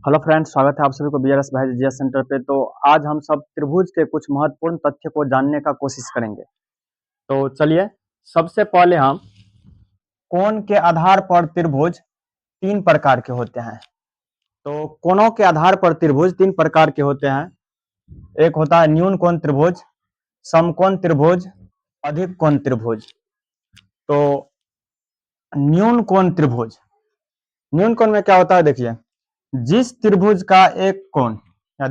Hello friends, स्वागत है आप सभी को बीआरएस भाई जीएस सेंटर पे। तो आज हम सब त्रिभुज के कुछ महत्वपूर्ण तथ्य को जानने का कोशिश करेंगे। तो चलिए, सबसे पहले हम कोण के आधार पर त्रिभुज तीन प्रकार के होते हैं। तो कोणों के आधार पर त्रिभुज तीन प्रकार के होते हैं। एक होता है न्यून कोण त्रिभुज, समकोण त्रिभुज, अधिक कोण त्रिभुज। तो न्यून कोण त्रिभुज, न्यून कोण में क्या होता है, देखिए, जिस त्रिभुज का एक कोण या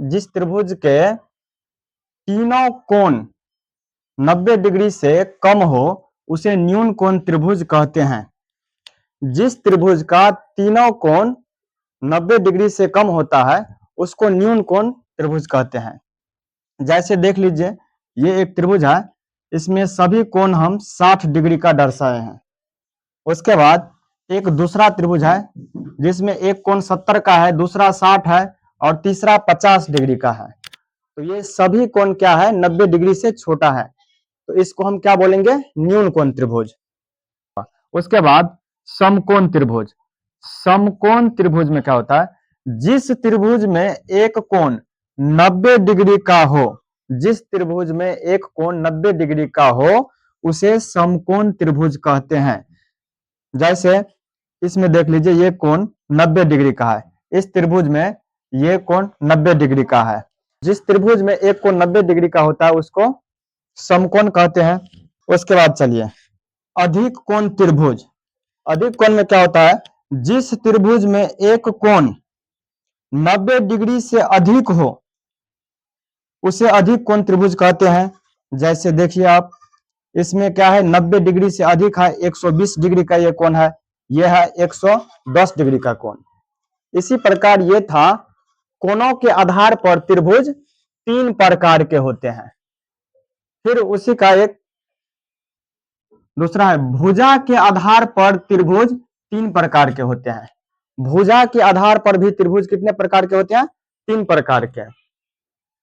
जिस त्रिभुज के तीनों कोण 90 डिग्री से कम हो उसे न्यून कोण त्रिभुज कहते हैं। जिस त्रिभुज का तीनों कोण 90 डिग्री से कम होता है उसको न्यून कोण त्रिभुज कहते हैं। जैसे देख लीजिए, ये एक त्रिभुज है, इसमें सभी कोण हम 60 डिग्री का दर्शाए हैं। उसके बाद एक दूसरा त्रिभुज है जिसमें एक कोण 70 का है, दूसरा 60 है और तीसरा 50 डिग्री का है। तो ये सभी कोण क्या है, 90 डिग्री से छोटा है, तो इसको हम क्या बोलेंगे, न्यून कोण त्रिभुज। उसके बाद समकोण त्रिभुज। समकोण त्रिभुज में क्या होता है, जिस त्रिभुज में एक कोण 90 डिग्री का हो, जिस त्रिभुज में एक कोण 90 डिग्री का हो उसे समकोण त्रिभुज कहते हैं। जैसे इसमें देख लीजिए, ये कोण 90 डिग्री का है, इस त्रिभुज में ये कोण 90 डिग्री का है। जिस त्रिभुज में एक कोण 90 डिग्री का होता है उसको समकोण कहते हैं। उसके बाद चलिए, अधिक कोण त्रिभुज। अधिक कोण में क्या होता है, जिस त्रिभुज में एक कोण 90 डिग्री से अधिक हो उसे अधिक कोण त्रिभुज कहते हैं। जैसे देखिए आप, इसमें क्या है, 90 डिग्री से अधिक है, 120 डिग्री का ये कोण है, यह है 110 डिग्री का कोण। इसी प्रकार ये था, कोणों के आधार पर त्रिभुज तीन प्रकार के होते हैं। फिर उसी का एक दूसरा है, भुजा के आधार पर त्रिभुज तीन प्रकार के होते हैं। भुजा के आधार पर भी त्रिभुज कितने प्रकार के होते हैं, तीन प्रकार के।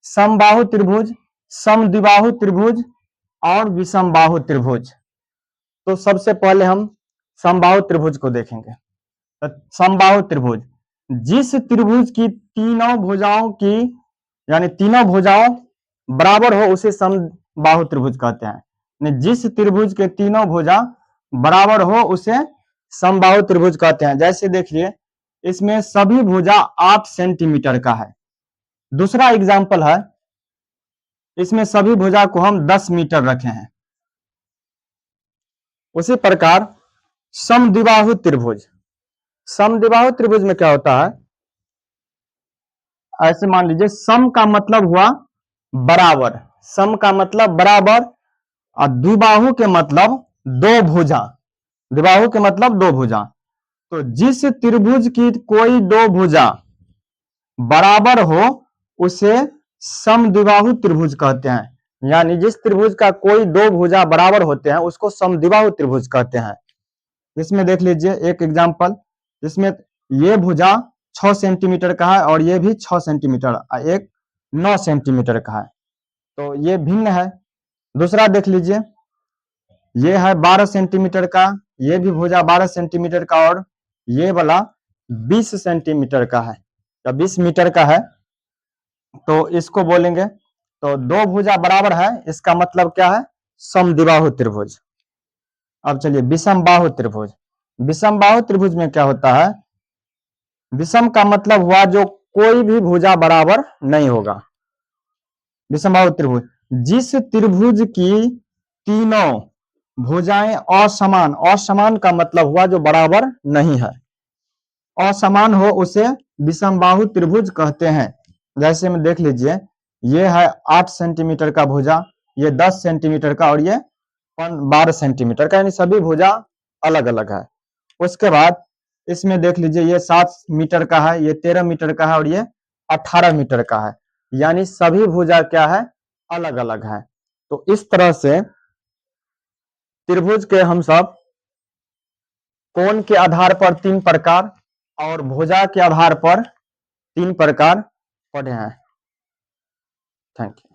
समबाहु त्रिभुज, समद्विबाहु त्रिभुज और विषमबाहु त्रिभुज। तो सबसे पहले हम समबाहु त्रिभुज को देखेंगे। तो समबाहु त्रिभुज, जिस त्रिभुज की तीनों भुजाओं की यानी तीनों भुजाओं बराबर हो उसे समबाहु त्रिभुज कहते हैं। जिस त्रिभुज के तीनों भुजा बराबर हो उसे समबाहु त्रिभुज कहते हैं। जैसे देखिए, इसमें सभी भुजा 8 सेंटीमीटर का है। दूसरा एग्जाम्पल है, इसमें सभी भुजा को हम 10 मीटर रखे हैं। उसी प्रकार समद्विबाहु त्रिभुज। समद्विबाहु त्रिभुज में क्या होता है, ऐसे मान लीजिए, सम का मतलब हुआ बराबर, सम का मतलब बराबर, और द्विबाहु के मतलब दो भुजा, द्विबाहु के मतलब दो भुजा। तो जिस त्रिभुज की कोई दो भुजा बराबर हो उसे समद्विबाहु त्रिभुज कहते हैं। यानी जिस त्रिभुज का कोई दो भुजा बराबर होते हैं उसको समद्विबाहु त्रिभुज कहते हैं। इसमें देख लीजिए एक एग्जांपल, जिसमें ये भुजा 6 सेंटीमीटर का है और ये भी 6 सेंटीमीटर, एक 9 सेंटीमीटर का है, तो ये भिन्न है। दूसरा देख लीजिए, ये है 12 सेंटीमीटर का, ये भी भुजा 12 सेंटीमीटर का और ये वाला 20 सेंटीमीटर का है या 20 मीटर का है, तो इसको बोलेंगे, तो दो भुजा बराबर है, इसका मतलब क्या है, समद्विबाहु त्रिभुज। अब चलिए विषमबाहु त्रिभुज। विषमबाहु त्रिभुज में क्या होता है, विषम का मतलब हुआ जो कोई भी भुजा बराबर नहीं होगा। विषमबाहु त्रिभुज, जिस त्रिभुज की तीनों भुजाएं असमान, असमान का मतलब हुआ जो बराबर नहीं है, असमान हो उसे विषमबाहु त्रिभुज कहते हैं। जैसे में देख लीजिए, ये है 8 सेंटीमीटर का भुजा, ये 10 सेंटीमीटर का और ये 12 सेंटीमीटर का, यानी सभी भुजा अलग अलग है। उसके बाद इसमें देख लीजिए, ये 7 मीटर का है, ये 13 मीटर का है और ये 18 मीटर का है, यानी सभी भुजा क्या है, अलग अलग है। तो इस तरह से त्रिभुज के हम सब कोण के आधार पर तीन प्रकार और भुजा के आधार पर तीन प्रकार पढ़े हैं। Thank you.